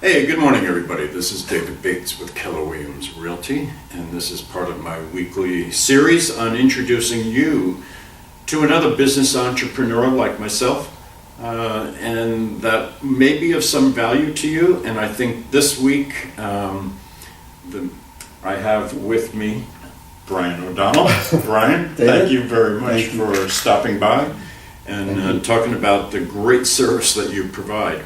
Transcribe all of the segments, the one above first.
Hey, good morning, everybody. This is David Bates with Keller Williams Realty, and this is part of my weekly series on introducing you to another business entrepreneur like myself, and that may be of some value to you. And I think this week I have with me Brian O'Donnell. Brian, thank you very much for stopping by and talking about the great service that you provide.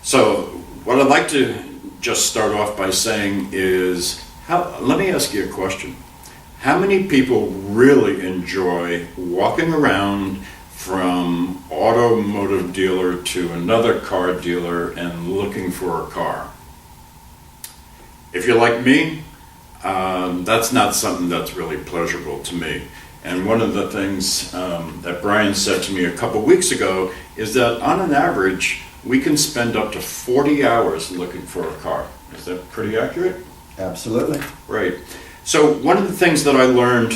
So, what I'd like to just start off by saying is, let me ask you a question. How many people really enjoy walking around from automotive dealer to another car dealer and looking for a car? If you're like me, that's not something that's really pleasurable to me. And one of the things that Brian said to me a couple weeks ago is that on an average, we can spend up to 40 hours looking for a car. Is that pretty accurate? Absolutely. Right. So one of the things that I learned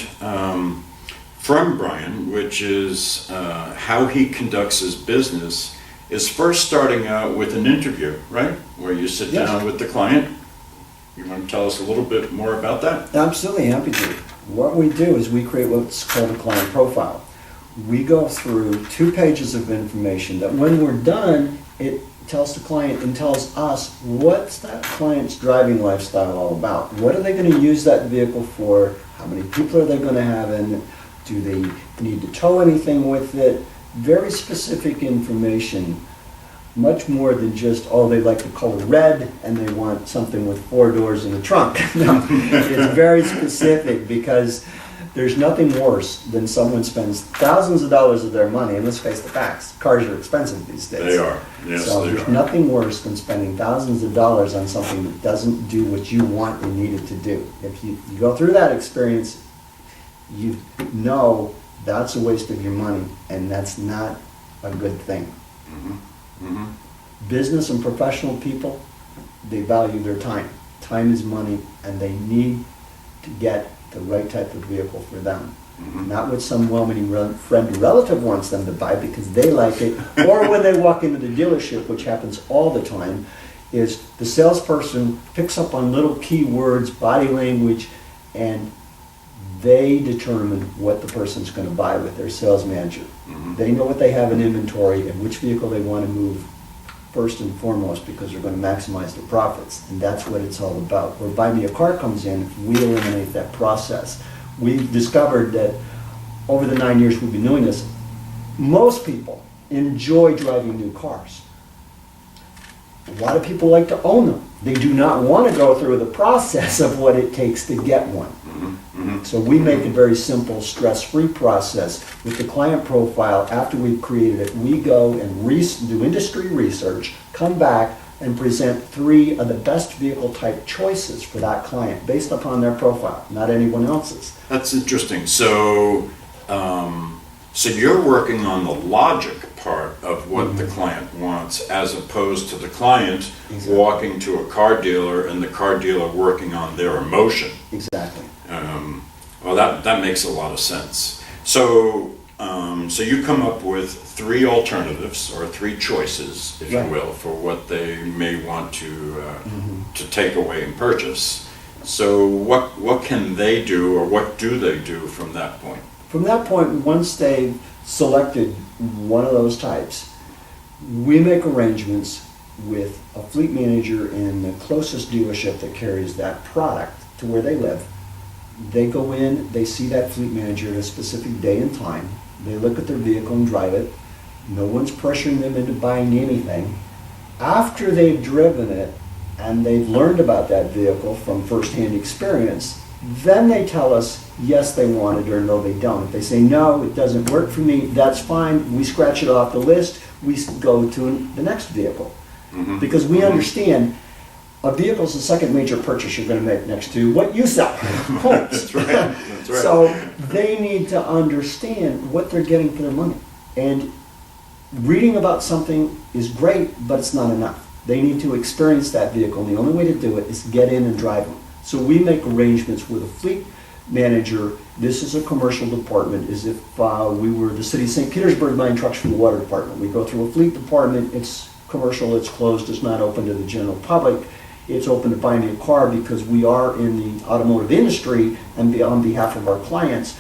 from Brian, which is how he conducts his business, is first starting out with an interview, right? Where you sit down with the client. You want to tell us a little bit more about that? Absolutely, happy to. What we do is we create what's called a client profile. We go through 2 pages of information that when we're done, it tells the client and tells us what's that client's driving lifestyle all about. What are they going to use that vehicle for? How many people are they going to have in it? Do they need to tow anything with it? Very specific information, much more than just, oh, they like the color red and they want something with 4 doors in the trunk. No, it's very specific because there's nothing worse than someone spends thousands of dollars of their money, and let's face the facts, cars are expensive these days. They are, yes, so they there's are. nothing worse than spending thousands of dollars on something that doesn't do what you want and need it to do. If you go through that experience, you know that's a waste of your money, and that's not a good thing. Mm-hmm. Mm-hmm. Business and professional people, they value their time. Time is money, and they need to get the right type of vehicle for them. Mm-hmm. Not what some well-meaning friend or relative wants them to buy because they like it, or when they walk into the dealership, which happens all the time, is the salesperson picks up on little key words, body language, and they determine what the person's going to buy with their sales manager. Mm-hmm. They know what they have in inventory and which vehicle they want to move first and foremost because they're going to maximize their profits, and that's what it's all about. Where Buy Me a Car comes in, we eliminate that process. We've discovered that over the 9 years we've been doing this, most people enjoy driving new cars. A lot of people like to own them. They do not want to go through the process of what it takes to get one. Mm-hmm. So we make a very simple, stress-free process with the client profile. After we've created it, we go and do industry research, come back and present 3 of the best vehicle type choices for that client based upon their profile, not anyone else's. That's interesting. So, so you're working on the logic part of what the client wants, as opposed to the client walking to a car dealer and the car dealer working on their emotion. Exactly. Well, that makes a lot of sense. So, so you come up with 3 alternatives or 3 choices, if you will, for what they may want to take away and purchase. So, what can they do, or what do they do from that point? From that point, once they've selected one of those types, we make arrangements with a fleet manager in the closest dealership that carries that product to where they live. They go in, they see that fleet manager at a specific day and time. They look at their vehicle and drive it. No one's pressuring them into buying anything. After they've driven it and they've learned about that vehicle from firsthand experience, then they tell us yes, they want it, or no, they don't. If they say no, it doesn't work for me, that's fine. We scratch it off the list. We go to the next vehicle. Mm-hmm. Because we understand a vehicle is the second major purchase you're going to make next to what you sell. That's right. That's right. So they need to understand what they're getting for their money. And reading about something is great, but it's not enough. They need to experience that vehicle, and the only way to do it is get in and drive them. So we make arrangements with a fleet manager. This is a commercial department, as if we were the city of St. Petersburg buying trucks for the water department. We go through a fleet department. It's commercial, it's closed, it's not open to the general public. It's open to buying a car because we are in the automotive industry, and on behalf of our clients,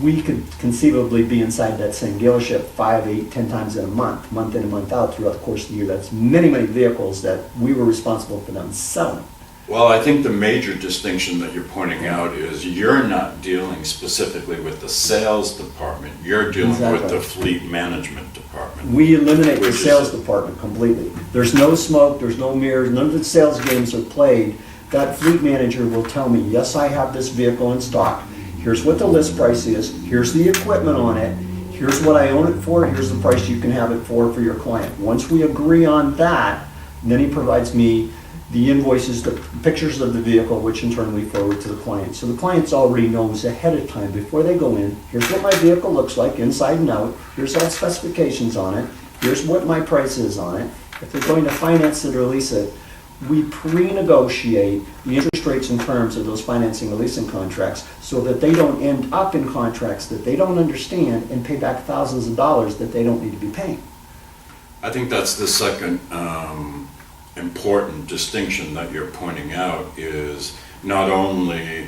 we could conceivably be inside that same dealership 5, 8, 10 times in a month in and month out throughout the course of the year. That's many, many vehicles that we were responsible for them selling. Well, I think the major distinction that you're pointing out is you're not dealing specifically with the sales department, you're dealing with Exactly. the fleet management department. We eliminate the Which is- sales department completely. There's no smoke, there's no mirrors, none of the sales games are played. That fleet manager will tell me, yes, I have this vehicle in stock. Here's what the list price is, here's the equipment on it, here's what I own it for, here's the price you can have it for your client. Once we agree on that, then he provides me the invoices, the pictures of the vehicle, which in turn we forward to the client. So the clients already knows ahead of time, before they go in, here's what my vehicle looks like inside and out, here's all the specifications on it, here's what my price is on it. If they're going to finance it or lease it, we pre-negotiate the interest rates and terms of those financing or leasing contracts so that they don't end up in contracts that they don't understand and pay back thousands of dollars that they don't need to be paying. I think that's the second important distinction that you're pointing out, is not only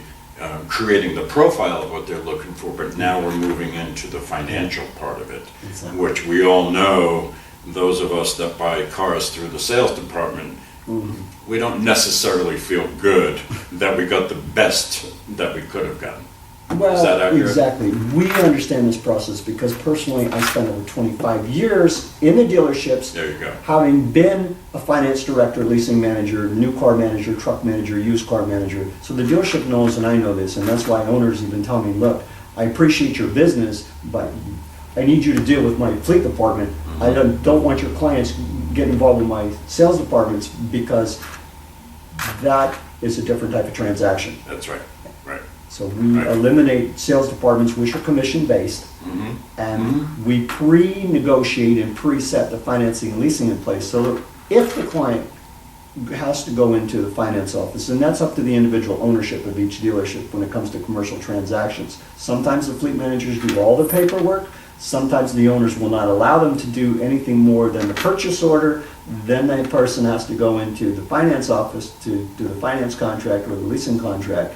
creating the profile of what they're looking for, but now we're moving into the financial part of it, Exactly. which we all know, those of us that buy cars through the sales department, we don't necessarily feel good that we got the best that we could have gotten. Is that Well, accurate? exactly. We understand this process because personally I spent over 25 years in the dealerships, There you go. having been a finance director, leasing manager, new car manager, truck manager, used car manager. So the dealership knows and I know this, and that's why owners even tell me, look, I appreciate your business, but I need you to deal with my fleet department. I don't want your clients getting involved in my sales departments because that is a different type of transaction. That's right, right. So we Right. eliminate sales departments which are commission-based, and we pre-negotiate and pre-set the financing and leasing in place, so that if the client has to go into the finance office, and that's up to the individual ownership of each dealership when it comes to commercial transactions. Sometimes the fleet managers do all the paperwork, sometimes the owners will not allow them to do anything more than the purchase order, then that person has to go into the finance office to do the finance contract or the leasing contract.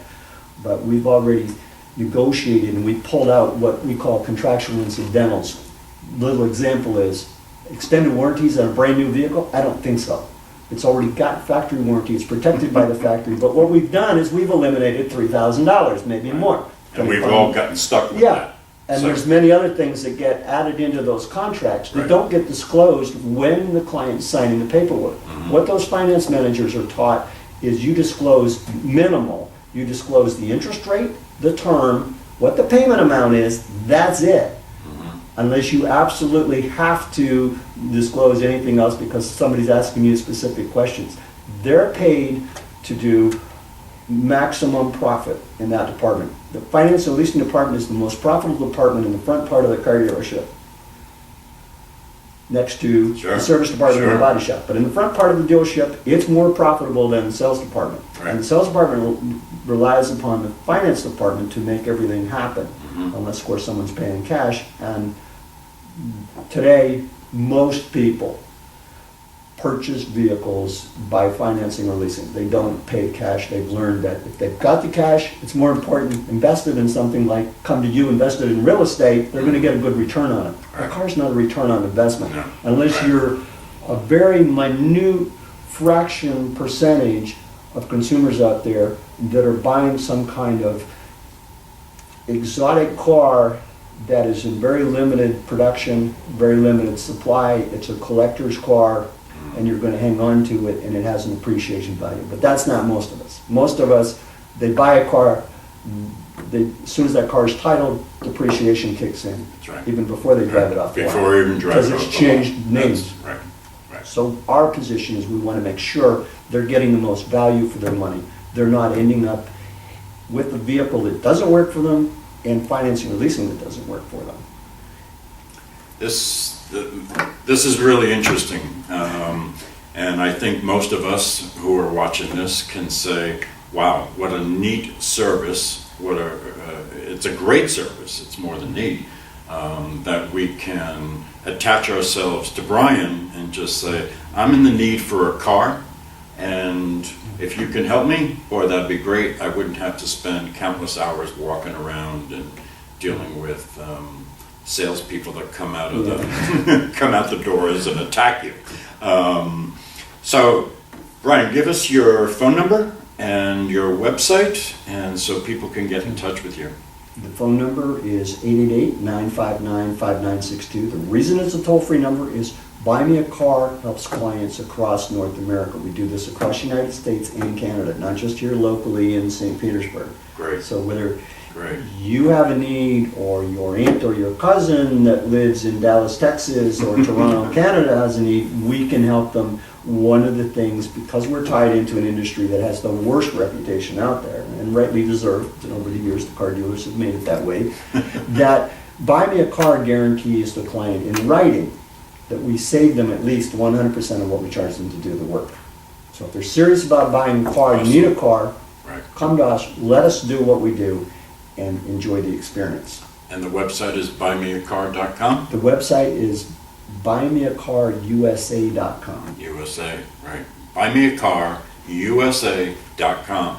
But we've already negotiated and we pulled out what we call contractual incidentals. Little example is, extended warranties on a brand new vehicle? I don't think so. It's already got factory warranty, it's protected by the factory, but what we've done is we've eliminated $3,000, maybe more. And we've all gotten stuck with Yeah, that. and So- there's many other things that get added into those contracts that Right. don't get disclosed when the client's signing the paperwork. What those finance managers are taught is you disclose minimal. You disclose the interest rate, the term, what the payment amount is, that's it. Unless you absolutely have to disclose anything else because somebody's asking you specific questions. They're paid to do maximum profit in that department. The finance and leasing department is the most profitable department in the front part of the car dealership, next to Sure, the service department and the sure. body shop. But in the front part of the dealership, it's more profitable than the sales department. Right. And the sales department relies upon the finance department to make everything happen, unless, of course, someone's paying cash. And today, most people purchase vehicles by financing or leasing. They don't pay cash. They've learned that if they've got the cash, it's more important invested in something like come to you, invested in real estate, they're going to get a good return on it. A car's not a return on investment No. unless Right. you're a very minute fraction percentage of consumers out there that are buying some kind of exotic car that is in very limited production, very limited supply. It's a collector's car, and you're going to hang on to it, and it has an appreciation value. But that's not most of us. Most of us, they buy a car, as soon as that car is titled, depreciation kicks in, That's right. even before they drive it off the lot. Before we even drive it off the lot. Because it's changed names. That's right, right. So our position is we want to make sure they're getting the most value for their money. They're not ending up with a vehicle that doesn't work for them and financing or leasing that doesn't work for them. This is really interesting, and I think most of us who are watching this can say, wow, what a neat service, it's a great service, it's more than neat, that we can attach ourselves to Brian and just say, I'm in the need for a car, and if you can help me, boy, that'd be great. I wouldn't have to spend countless hours walking around and dealing with salespeople that come out of the come out the doors and attack you. So, Brian, give us your phone number and your website, and so people can get in touch with you. The phone number is 888-959-5962. The reason it's a toll-free number is Buy Me a Car helps clients across North America. We do this across the United States and Canada, not just here locally in St. Petersburg. Great. So whether Great. you have a need, or your aunt or your cousin that lives in Dallas, Texas, or Toronto, Canada has a need, we can help them. One of the things, because we're tied into an industry that has the worst reputation out there, and rightly deserved, and over the years the car dealers have made it that way, that Buy Me a Car guarantees the client in writing that we save them at least 100% of what we charge them to do the work. So if they're serious about buying a car, you need a car, Right. come to us, let us do what we do, and enjoy the experience. And the website is buymeacar.com? The website is buymeacarusa.com. USA, right. Buymeacarusa.com.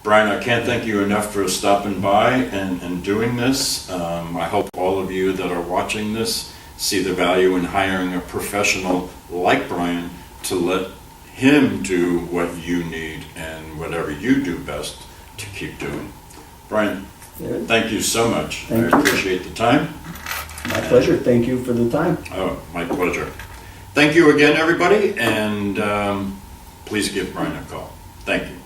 Brian, I can't thank you enough for stopping by and doing this. I hope all of you that are watching this see the value in hiring a professional like Brian to let him do what you need and whatever you do best to keep doing. Brian, thank you so much. Thank I you. appreciate the time. My pleasure. Thank you for the time. Oh, my pleasure. Thank you again, everybody, and please give Brian a call. Thank you.